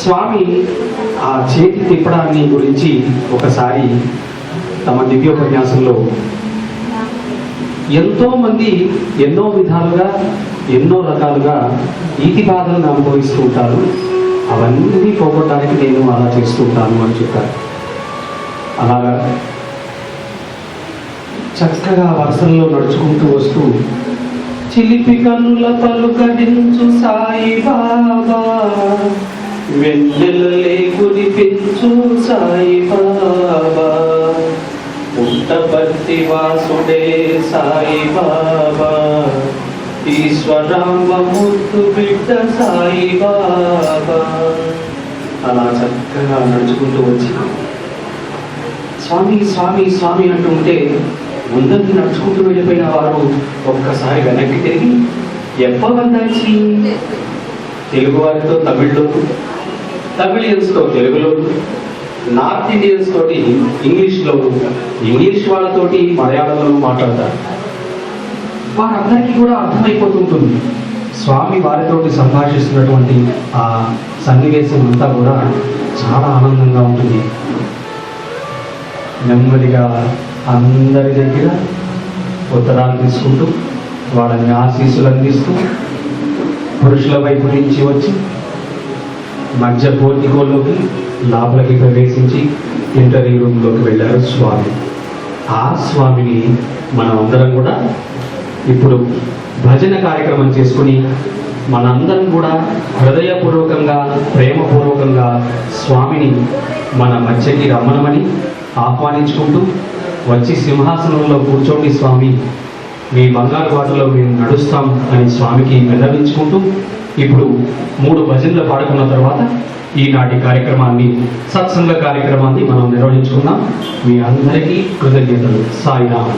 స్వామి ఆ చేతి తిప్పడాన్ని గురించి ఒకసారి తమ దివ్యోపన్యాసంలో ఎంతో మంది ఎన్నో విధాలుగా ఎన్నో రకాలుగా ఈతి బాధలను అనుభవిస్తూ ఉంటారు, అవన్నీ పోగొట్టడానికి నేను అలా చేస్తూ ఉంటాను అని చెప్పారు. అలాగా చక్కగా వరుసల్లో నడుచుకుంటూ వస్తూ చిలిపి కన్నుల పలుకరించు సాయి బాబా, వెన్నెలలే కురిపించు సాయి బాబా, పుట్టపర్తి వాసుడే సాయి బాబా, ఈశ్వరామ ముద్దు బిడ్డ సాయి బాబా. అలా చక్కగా నడుచుకుంటూ వచ్చి స్వామి స్వామి స్వామి అంటూ ఉంటే ముందరికి నడుచుకుంటూ వెళ్ళిపోయిన వారు ఒక్కసారి వెనక్కి తిరిగి ఎప్పవందాచి తెలుగు వారితో తమిళ్లో, తమిళియన్స్తో తెలుగులో, నార్త్ ఇండియన్స్ తోటి ఇంగ్లీష్లో, ఇంగ్లీష్ వాళ్ళతోటి మలయాళంలో మాట్లాడతారు. వారందరికీ కూడా అర్థమైపోతుంటుంది. స్వామి వారితోటి సంభాషిస్తున్నటువంటి ఆ సన్నివేశం అంతా కూడా చాలా ఆనందంగా ఉంటుంది. నెమ్మదిగా అందరి దగ్గర ఉత్తరాలు తీసుకుంటూ వాళ్ళని ఆశీస్సులు అందిస్తూ పురుషుల వైపు నుంచి వచ్చి మధ్య పోర్టికోలోకి లోపలికి ప్రవేశించి ఇంటర్వ్యూ రూమ్లోకి వెళ్ళారు స్వామి. ఆ స్వామిని మనం అందరం కూడా ఇప్పుడు భజన కార్యక్రమం చేసుకుని మనందరం కూడా హృదయపూర్వకంగా ప్రేమపూర్వకంగా స్వామిని మన మధ్యకి రమ్మనమని ఆహ్వానించుకుంటూ, వచ్చి సింహాసనంలో కూర్చోండి స్వామి, మీ బంగారు బాటలో మేము నడుస్తాం అని స్వామికి విన్నవించుకుంటూ ఇప్పుడు 3 భజనలు పాడుకున్న తర్వాత ఈనాటి కార్యక్రమాన్ని, సత్సంగ కార్యక్రమాన్ని మనం నిర్వహించుకున్నాం. మీ అందరికీ కృతజ్ఞతలు. సాయిరామ్.